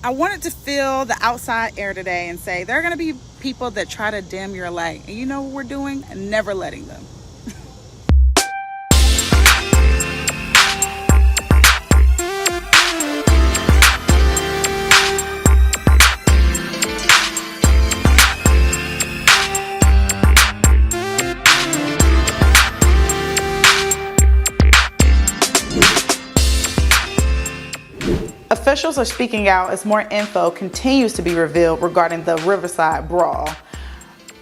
I wanted to feel the outside air today and say there are going to be people that try to dim your light. And you know what we're doing? Never letting them. Officials are speaking out as more info continues to be revealed regarding the Riverside Brawl.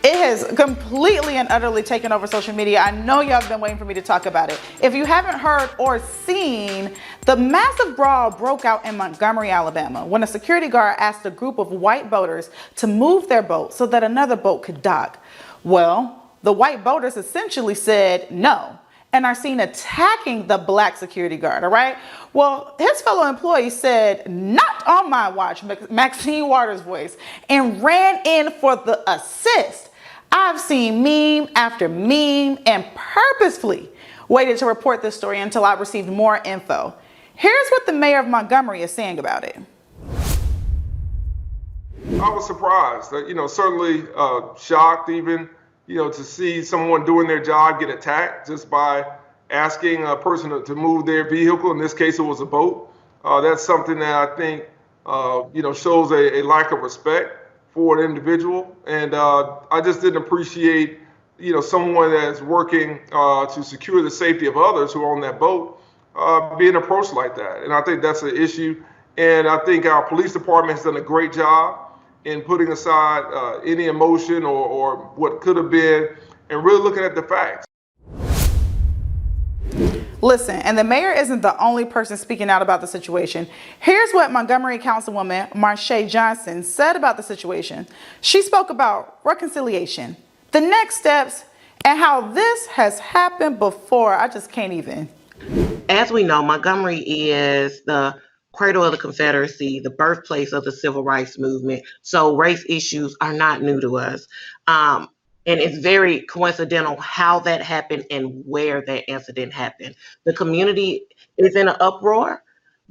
It has completely and utterly taken over social media. I know y'all have been waiting for me to talk about it. If you haven't heard or seen, the massive brawl broke out in Montgomery, Alabama, when a security guard asked a group of white boaters to move their boat so that another boat could dock. Well, the white boaters essentially said no and are seen attacking the black security guard, all right? Well, his fellow employee said, "Not on my watch," Maxine Waters' voice, and ran in for the assist. I've seen meme after meme and purposefully waited to report this story until I received more info. Here's what the mayor of Montgomery is saying about it. I was surprised, certainly shocked even, to see someone doing their job get attacked just by asking a person to move their vehicle. In this case, it was a boat. That's something that I think, shows a lack of respect for an individual. And I just didn't appreciate, someone that's working to secure the safety of others who are on that boat being approached like that. And I think that's an issue. And I think our police department has done a great job in putting aside any emotion or what could have been and really looking at the facts. Listen, and the mayor isn't the only person speaking out about the situation. Here's what Montgomery Councilwoman Marsha Johnson said about the situation. She spoke about reconciliation, the next steps, and how this has happened before. I just can't even. As we know, Montgomery is the cradle of the Confederacy, the birthplace of the Civil Rights Movement. So race issues are not new to us. And it's very coincidental how that happened and where that incident happened. The community is in an uproar,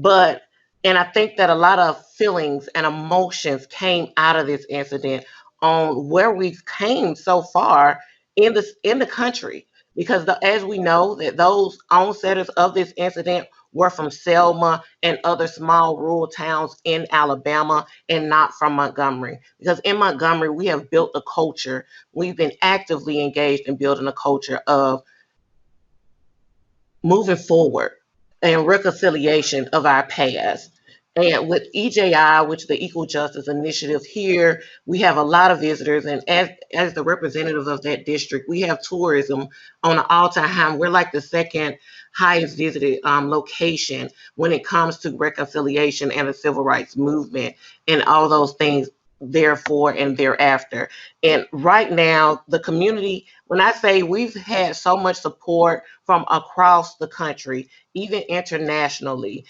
and I think that a lot of feelings and emotions came out of this incident on where we've came so far in the country. Because as we know, that those onsetters of this incident were from Selma and other small rural towns in Alabama and not from Montgomery. Because in Montgomery, we have built a culture. We've been actively engaged in building a culture of moving forward and reconciliation of our past. And with EJI, which is the Equal Justice Initiative here, we have a lot of visitors. And as the representative of that district, we have tourism on an all-time high. We're like the second highest visited location when it comes to reconciliation and the civil rights movement and all those things therefore and thereafter. And right now, the community, when I say we've had so much support from across the country, even internationally.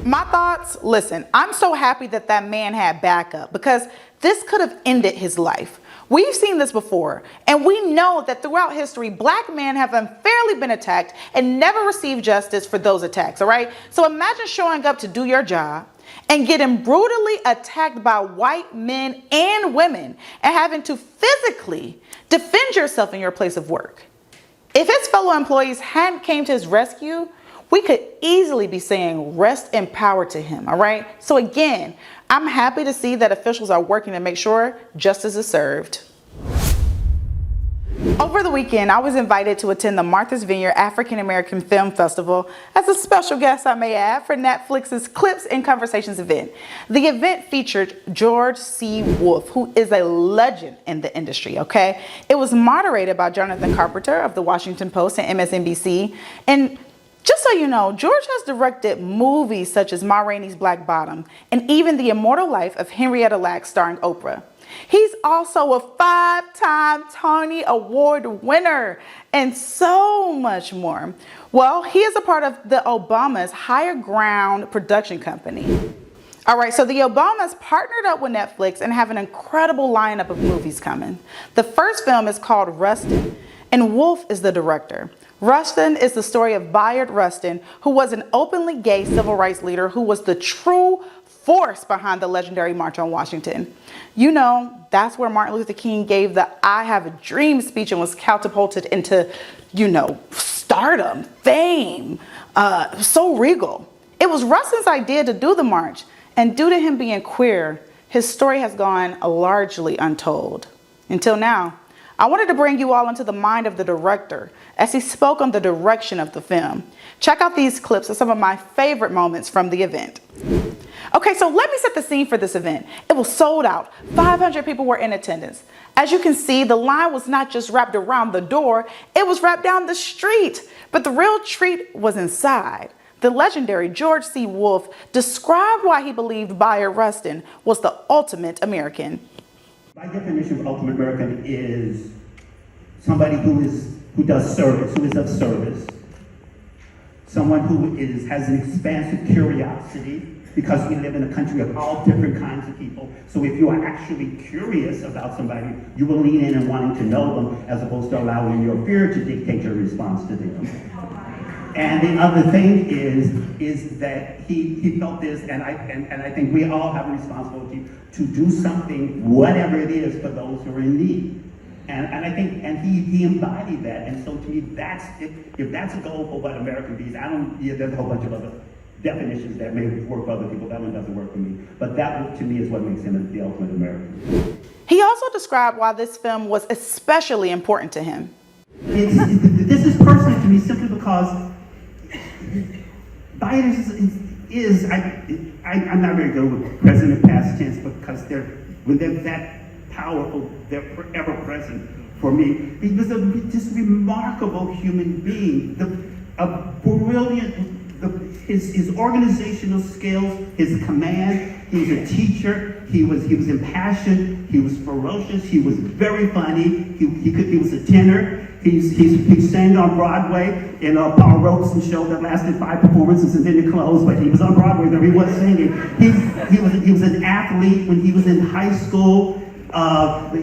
My thoughts, listen, I'm so happy that that man had backup because this could have ended his life. We've seen this before, and we know that throughout history, black men have unfairly been attacked and never received justice for those attacks, all right? So imagine showing up to do your job and getting brutally attacked by white men and women and having to physically defend yourself in your place of work. If his fellow employees hadn't came to his rescue, we could easily be saying rest in power to him, all right? So again, I'm happy to see that officials are working to make sure justice is served. Over the weekend, I was invited to attend the Martha's Vineyard African American Film Festival as a special guest, I may add, for Netflix's Clips and Conversations event. The event featured George C. Wolfe, who is a legend in the industry, okay? It was moderated by Jonathan Carpenter of the Washington Post and MSNBC. And just so you know, George has directed movies such as Ma Rainey's Black Bottom and even The Immortal Life of Henrietta Lacks starring Oprah. He's also a 5-time Tony Award winner and so much more. Well, he is a part of the Obama's Higher Ground production company. All right, so the Obamas partnered up with Netflix and have an incredible lineup of movies coming. The first film is called Rustin, and Wolfe is the director. Rustin is the story of Bayard Rustin, who was an openly gay civil rights leader who was the true force behind the legendary March on Washington. You know, that's where Martin Luther King gave the I Have a Dream speech and was catapulted into, you know, stardom, fame, so regal. It was Rustin's idea to do the march, and due to him being queer, his story has gone largely untold. Until now, I wanted to bring you all into the mind of the director as he spoke on the direction of the film. Check out these clips of some of my favorite moments from the event. Okay, so let me set the scene for this event. It was sold out. 500 people were in attendance. As you can see, the line was not just wrapped around the door, it was wrapped down the street. But the real treat was inside. The legendary George C. Wolfe described why he believed Bayard Rustin was the ultimate American. My definition of ultimate American is somebody who does service, who is of service, someone who has an expansive curiosity, because we live in a country of all different kinds of people. So if you are actually curious about somebody, you will lean in and wanting to know them, as opposed to allowing your fear to dictate your response to them. And the other thing is that he felt this, and I think we all have a responsibility to do something, whatever it is, for those who are in need. And I think, and he embodied that. And so to me, that's if that's a goal for what American be, there's a whole bunch of other definitions that may work for other people. That one doesn't work for me. But that, to me, is what makes him the ultimate American. He also described why this film was especially important to him. This is personal to me simply because Biden I'm not very good with present and past tense, because when they're that powerful, they're forever present for me. He was just remarkable human being, a brilliant. His organizational skills, his command. He was a teacher. He was impassioned. He was ferocious. He was very funny. He was a tenor. He sang on Broadway in a Paul Robeson show that lasted 5 performances and then it closed. But he was on Broadway there. He was singing. He was an athlete when he was in high school.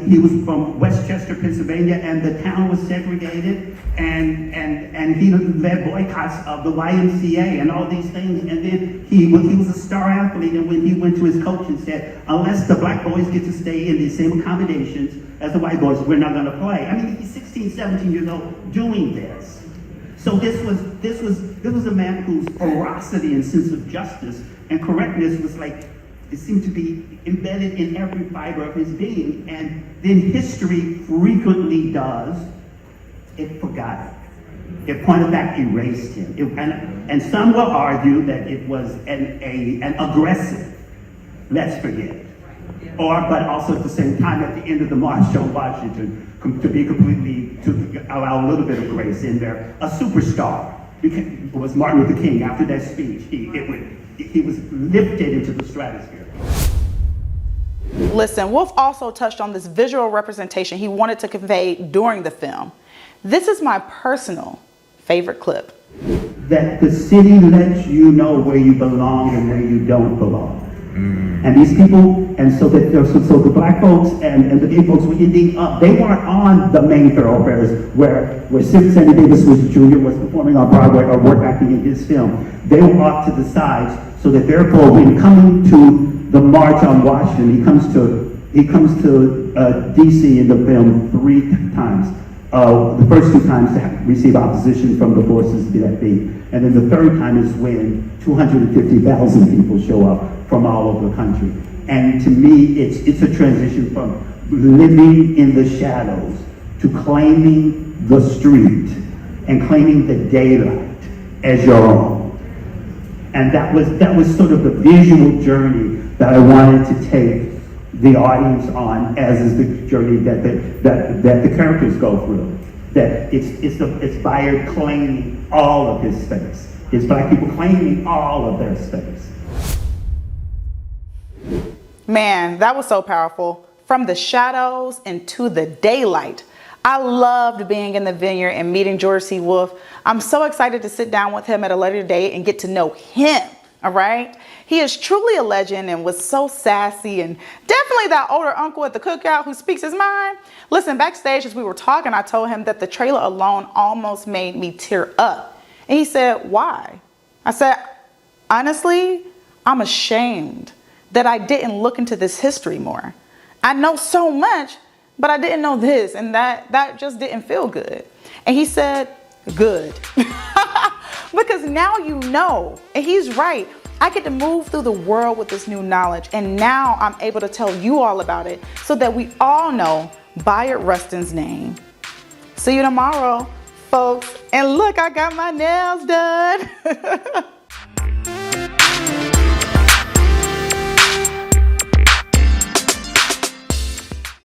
He was from Westchester, Pennsylvania, and the town was segregated, and he led boycotts of the YMCA and all these things. And then he was a star athlete, and when he went to his coach and said, unless the black boys get to stay in the same accommodations as the white boys, we're not going to play. I mean, he's 16, 17 years old doing this. So this was a man whose ferocity and sense of justice and correctness was like, it seemed to be embedded in every fiber of his being. And then history frequently does, it forgot it. It pointed back, erased him. And some will argue that it was an aggressive, let's forget it. But also at the same time, at the end of the March on Washington, to allow a little bit of grace in there, a superstar was Martin Luther King. After that speech, he was lifted into the stratosphere. Listen, Wolfe also touched on this visual representation he wanted to convey during the film. This is my personal favorite clip. That the city lets you know where you belong and where you don't belong. And these people, and so the black folks and the gay folks were ending up, they weren't on the main thoroughfares where Sammy Davis Jr. was performing on Broadway or work acting in his film. They were off to the sides, so that therefore when coming to the March on Washington, he comes to DC in the film 3 times. The first 2 times to receive opposition from the forces that be. And then the 3rd time is when 250,000 people show up from all over the country. And to me, it's a transition from living in the shadows to claiming the street and claiming the daylight as your own. And that was sort of the visual journey that I wanted to take the audience on, as is the journey that the characters go through. That it's Bayard claiming all of his space. It's black people claiming all of their space. Man, that was so powerful. From the shadows into the daylight. I loved being in the Vineyard and meeting George C. Wolfe. I'm so excited to sit down with him at a later date and get to know him. All right. He is truly a legend and was so sassy and definitely that older uncle at the cookout who speaks his mind. Listen, backstage as we were talking, I told him that the trailer alone almost made me tear up. And he said, why? I said, honestly, I'm ashamed that I didn't look into this history more. I know so much, but I didn't know this, and that just didn't feel good. And he said, good. Because now you know, and he's right. I get to move through the world with this new knowledge, and now I'm able to tell you all about it so that we all know Bayard Rustin's name. See you tomorrow, folks. And look, I got my nails done.